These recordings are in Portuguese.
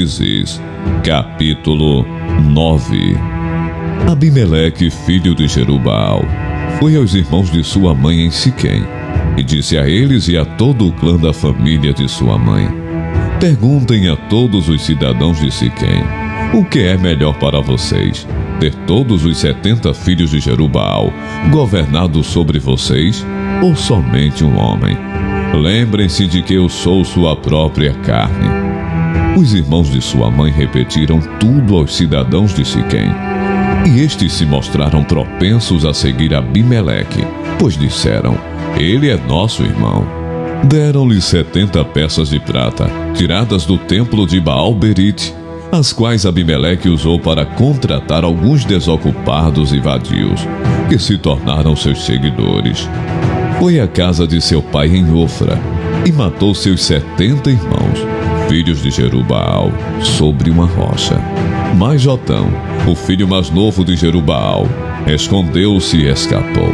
Juízes, capítulo 9. Abimeleque, filho de Jerubaal, foi aos irmãos de sua mãe em Siquém, e disse a eles e a todo o clã da família de sua mãe: perguntem a todos os cidadãos de Siquém, o que é melhor para vocês, ter todos os 70 filhos de Jerubaal governados sobre vocês, ou somente um homem? Lembrem-se de que eu sou sua própria carne. Os irmãos de sua mãe repetiram tudo aos cidadãos de Siquém, e estes se mostraram propensos a seguir Abimeleque, pois disseram: ele é nosso irmão. Deram-lhe 70 peças de prata, tiradas do templo de Baal-Berite, as quais Abimeleque usou para contratar alguns desocupados e vadios, que se tornaram seus seguidores. Foi à casa de seu pai em Ofra, e matou seus 70 irmãos, filhos de Jerubaal, sobre uma rocha. Mas Jotão, o filho mais novo de Jerubaal, escondeu-se e escapou.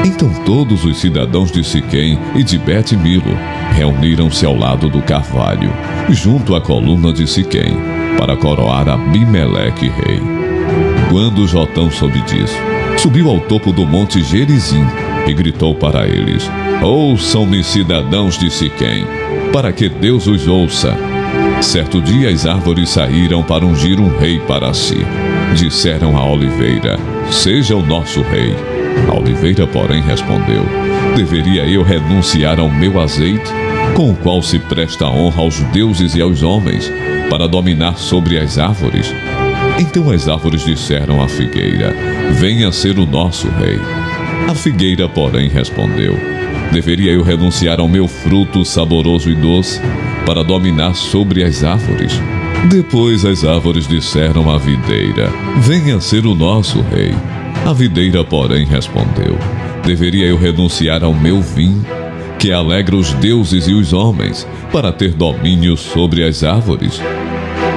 Então todos os cidadãos de Siquém e de Bet-Milo reuniram-se ao lado do carvalho, junto à coluna de Siquém, para coroar Abimeleque rei. Quando Jotão soube disso, subiu ao topo do monte Gerizim e gritou para eles: ouçam-me, cidadãos de Siquém, para que Deus os ouça. Certo dia as árvores saíram para ungir um rei para si. Disseram à oliveira: seja o nosso rei. A oliveira, porém, respondeu: deveria eu renunciar ao meu azeite, com o qual se presta honra aos deuses e aos homens, para dominar sobre as árvores? Então as árvores disseram à figueira: venha ser o nosso rei. A figueira, porém, respondeu: deveria eu renunciar ao meu fruto saboroso e doce, para dominar sobre as árvores? Depois as árvores disseram à videira: venha ser o nosso rei. A videira, porém, respondeu: deveria eu renunciar ao meu vinho, que alegra os deuses e os homens, para ter domínio sobre as árvores?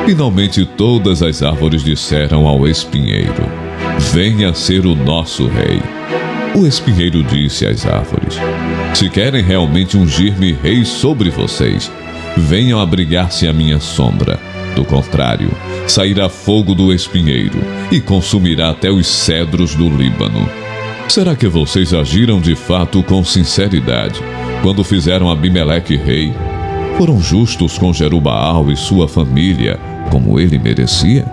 Finalmente todas as árvores disseram ao espinheiro: venha ser o nosso rei. O espinheiro disse às árvores: se querem realmente ungir-me rei sobre vocês, venham abrigar-se à minha sombra. Do contrário, sairá fogo do espinheiro e consumirá até os cedros do Líbano. Será que vocês agiram de fato com sinceridade quando fizeram Abimeleque rei? Foram justos com Jerubaal e sua família, como ele merecia?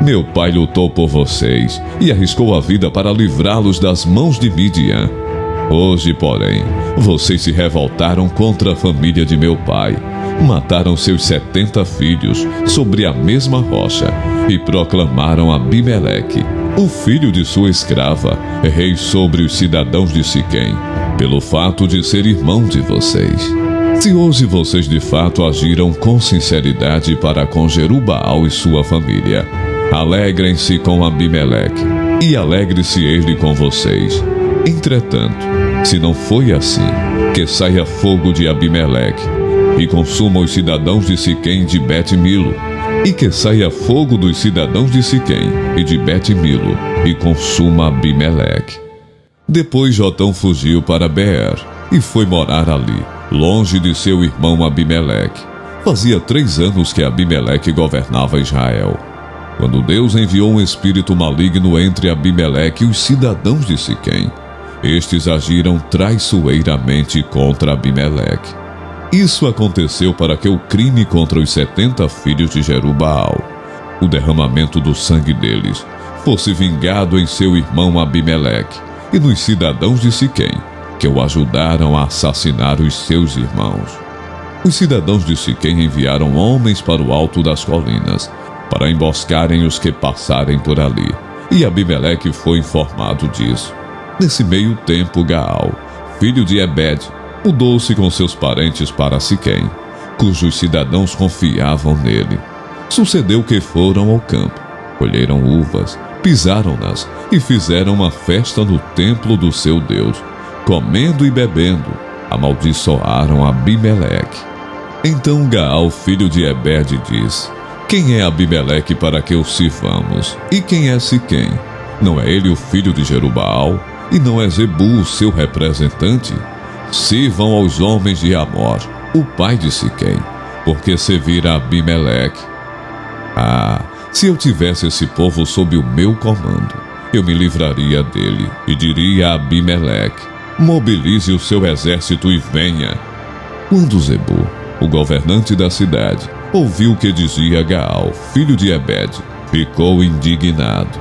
Meu pai lutou por vocês e arriscou a vida para livrá-los das mãos de Midian. Hoje, porém, vocês se revoltaram contra a família de meu pai, mataram seus 70 filhos sobre a mesma rocha e proclamaram Abimeleque, o filho de sua escrava, rei sobre os cidadãos de Siquém, pelo fato de ser irmão de vocês. Se hoje vocês de fato agiram com sinceridade para com Jerubaal e sua família, alegrem-se com Abimeleque, e alegre-se ele com vocês. Entretanto, se não foi assim, que saia fogo de Abimeleque e consuma os cidadãos de Siquém e de Bet-Milo, e que saia fogo dos cidadãos de Siquém e de Bet-Milo e consuma Abimeleque. Depois Jotão fugiu para Beer e foi morar ali, longe de seu irmão Abimeleque. Fazia 3 anos que Abimeleque governava Israel, quando Deus enviou um espírito maligno entre Abimeleque e os cidadãos de Siquém. Estes agiram traiçoeiramente contra Abimeleque. Isso aconteceu para que o crime contra os 70 filhos de Jerubaal, o derramamento do sangue deles, fosse vingado em seu irmão Abimeleque e nos cidadãos de Siquém, que o ajudaram a assassinar os seus irmãos. Os cidadãos de Siquém enviaram homens para o alto das colinas, para emboscarem os que passarem por ali, e Abimeleque foi informado disso. Nesse meio tempo, Gaal, filho de Ebed, mudou-se com seus parentes para Siquém, cujos cidadãos confiavam nele. Sucedeu que foram ao campo, colheram uvas, pisaram-nas e fizeram uma festa no templo do seu Deus. Comendo e bebendo, amaldiçoaram Abimeleque. Então Gaal, filho de Ebed, disse: quem é Abimeleque para que o sirvamos? E quem é Siquém? Não é ele o filho de Jerubaal? E não é Zebu o seu representante? Sirvam aos homens de Amor, o pai de Siquém, porque serviram a Abimeleque. Se eu tivesse esse povo sob o meu comando, eu me livraria dele e diria a Abimeleque: mobilize o seu exército e venha. Quando Zebu, o governante da cidade, ouviu o que dizia Gaal, filho de Ebed, ficou indignado.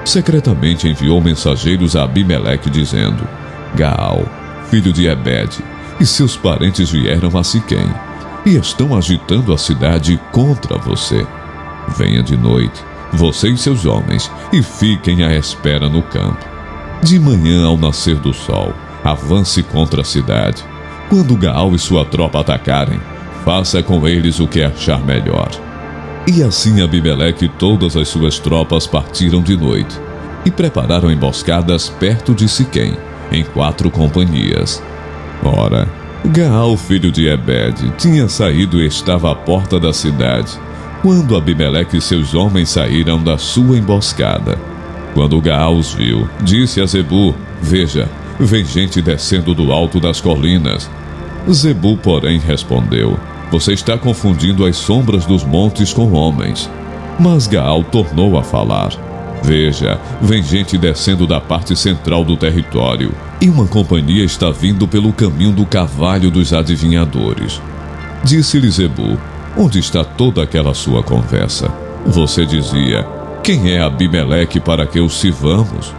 Secretamente enviou mensageiros a Abimeleque dizendo: Gaal, filho de Ebed, e seus parentes vieram a Siquém e estão agitando a cidade contra você. Venha de noite, você e seus homens, e fiquem à espera no campo. De manhã, ao nascer do sol, avance contra a cidade. Quando Gaal e sua tropa atacarem, faça com eles o que achar melhor. E assim Abimeleque e todas as suas tropas partiram de noite e prepararam emboscadas perto de Siquém, em 4 companhias. Ora, Gaal, filho de Ebed, tinha saído e estava à porta da cidade, quando Abimeleque e seus homens saíram da sua emboscada. Quando Gaal os viu, disse a Zebu: veja, vem gente descendo do alto das colinas. Zebu, porém, respondeu: você está confundindo as sombras dos montes com homens. Mas Gaal tornou a falar: veja, vem gente descendo da parte central do território, e uma companhia está vindo pelo caminho do Carvalho dos Adivinhadores. Disse-lhe Zebu: onde está toda aquela sua conversa? Você dizia: quem é Abimeleque para que o sirvamos?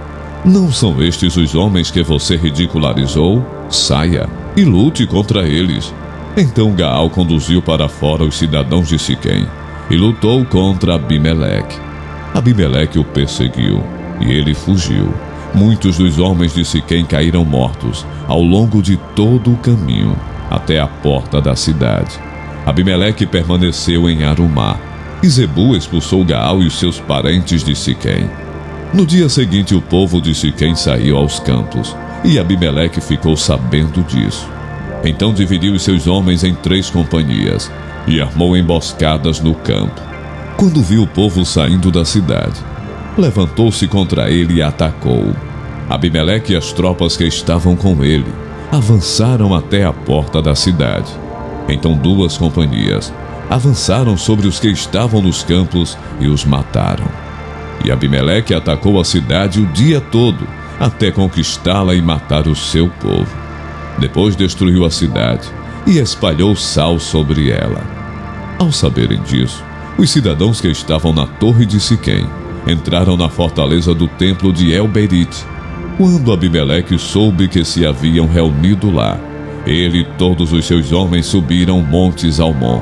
Não são estes os homens que você ridicularizou? Saia e lute contra eles. Então Gaal conduziu para fora os cidadãos de Siquém e lutou contra Abimeleque. Abimeleque o perseguiu e ele fugiu. Muitos dos homens de Siquém caíram mortos ao longo de todo o caminho até a porta da cidade. Abimeleque permaneceu em Arumá e Zebu expulsou Gaal e os seus parentes de Siquém. No dia seguinte, o povo de Siquém saiu aos campos e Abimeleque ficou sabendo disso. Então dividiu os seus homens em 3 companhias e armou emboscadas no campo. Quando viu o povo saindo da cidade, levantou-se contra ele e atacou. Abimeleque e as tropas que estavam com ele avançaram até a porta da cidade. Então 2 companhias avançaram sobre os que estavam nos campos e os mataram. E Abimeleque atacou a cidade o dia todo, até conquistá-la e matar o seu povo. Depois destruiu a cidade e espalhou sal sobre ela. Ao saberem disso, os cidadãos que estavam na torre de Siquém entraram na fortaleza do templo de El-Berite. Quando Abimeleque soube que se haviam reunido lá, ele e todos os seus homens subiram o monte Zalmon.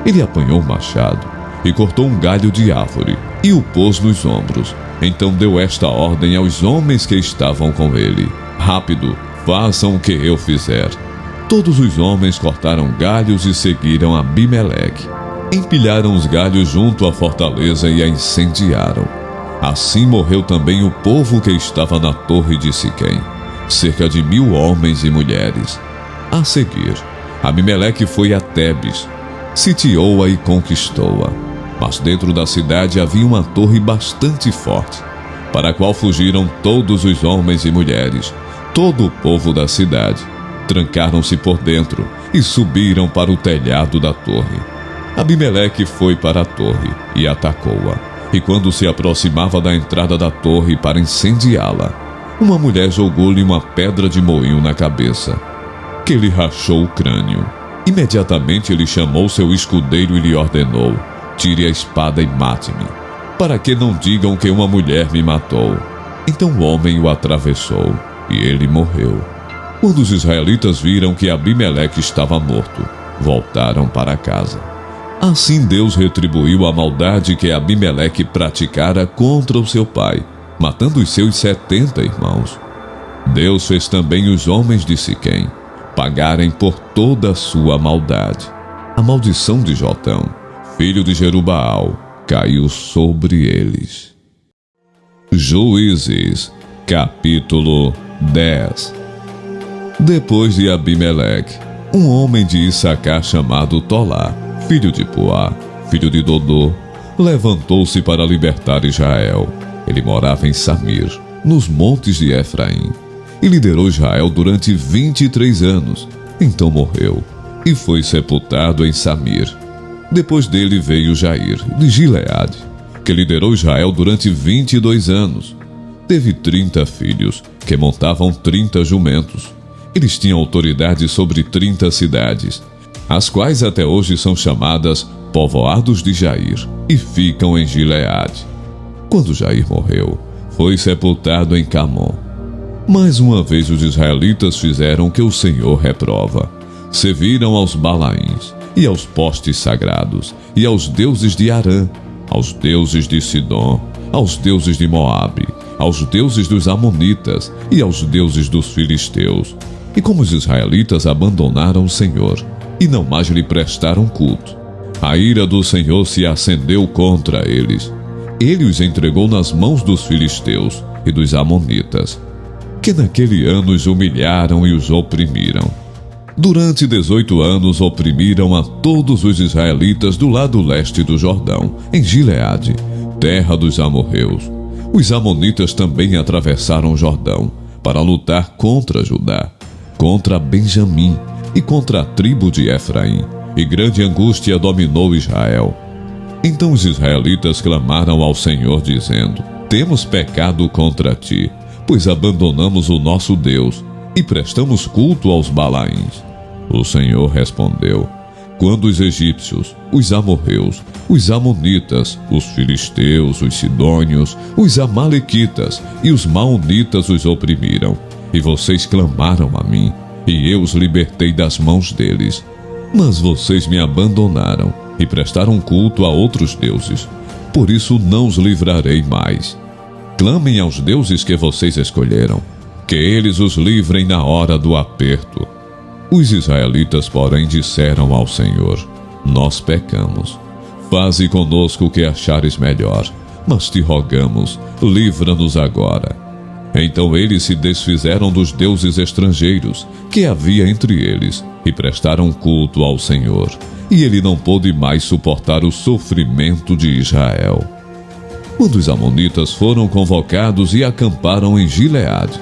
Ele apanhou um machado e cortou um galho de árvore e o pôs nos ombros. Então deu esta ordem aos homens que estavam com ele: rápido, façam o que eu fizer. Todos os homens cortaram galhos e seguiram Abimeleque. Empilharam os galhos junto à fortaleza e a incendiaram. Assim morreu também o povo que estava na torre de Siquém, cerca de 1000 homens e mulheres. A seguir, Abimeleque foi a Tebes, sitiou-a e conquistou-a. Mas dentro da cidade havia uma torre bastante forte, para a qual fugiram todos os homens e mulheres, todo o povo da cidade. Trancaram-se por dentro e subiram para o telhado da torre. Abimeleque foi para a torre e atacou-a. E quando se aproximava da entrada da torre para incendiá-la, uma mulher jogou-lhe uma pedra de moinho na cabeça, que lhe rachou o crânio. Imediatamente ele chamou seu escudeiro e lhe ordenou: tire a espada e mate-me, para que não digam que uma mulher me matou. Então o homem o atravessou e ele morreu. Quando os israelitas viram que Abimeleque estava morto, voltaram para casa. Assim Deus retribuiu a maldade que Abimeleque praticara contra o seu pai, matando os seus 70 irmãos. Deus fez também os homens de Siquém pagarem por toda a sua maldade. A maldição de Jotão, filho de Jerubaal, caiu sobre eles. Juízes, capítulo 10. Depois de Abimeleque, um homem de Issacar chamado Tolá, filho de Puá, filho de Dodô, levantou-se para libertar Israel. Ele morava em Samir, nos montes de Efraim, e liderou Israel durante 23 anos. Então morreu e foi sepultado em Samir. Depois dele veio Jair, de Gileade, que liderou Israel durante 22 anos. Teve 30 filhos, que montavam 30 jumentos. Eles tinham autoridade sobre 30 cidades, as quais até hoje são chamadas Povoados de Jair, e ficam em Gileade. Quando Jair morreu, foi sepultado em Camon. Mais uma vez os israelitas fizeram o que o Senhor reprova. Serviram aos Balaíns, e aos postes sagrados, e aos deuses de Arã, aos deuses de Sidom, aos deuses de Moabe, aos deuses dos Amonitas e aos deuses dos Filisteus. E como os israelitas abandonaram o Senhor, e não mais lhe prestaram culto, a ira do Senhor se acendeu contra eles. Ele os entregou nas mãos dos filisteus e dos amonitas, que naquele ano os humilharam e os oprimiram. Durante 18 anos oprimiram a todos os israelitas do lado leste do Jordão, em Gileade, terra dos amorreus. Os amonitas também atravessaram o Jordão para lutar contra Judá, contra Benjamim e contra a tribo de Efraim, e grande angústia dominou Israel. Então os israelitas clamaram ao Senhor dizendo: temos pecado contra ti, pois abandonamos o nosso Deus e prestamos culto aos Balaíns. O Senhor respondeu: quando os egípcios, os amorreus, os amonitas, os filisteus, os sidônios, os amalequitas e os maonitas os oprimiram, e vocês clamaram a mim, e eu os libertei das mãos deles. Mas vocês me abandonaram e prestaram culto a outros deuses. Por isso não os livrarei mais. Clamem aos deuses que vocês escolheram, que eles os livrem na hora do aperto. Os israelitas, porém, disseram ao Senhor: nós pecamos. Faze conosco o que achares melhor, mas te rogamos, livra-nos agora. Então eles se desfizeram dos deuses estrangeiros que havia entre eles e prestaram culto ao Senhor, e ele não pôde mais suportar o sofrimento de Israel. Quando os amonitas foram convocados e acamparam em Gileade,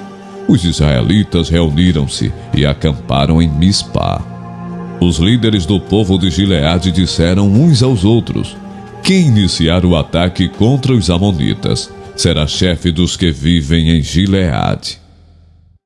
os israelitas reuniram-se e acamparam em Mispá. Os líderes do povo de Gileade disseram uns aos outros: quem iniciar o ataque contra os amonitas será chefe dos que vivem em Gileade.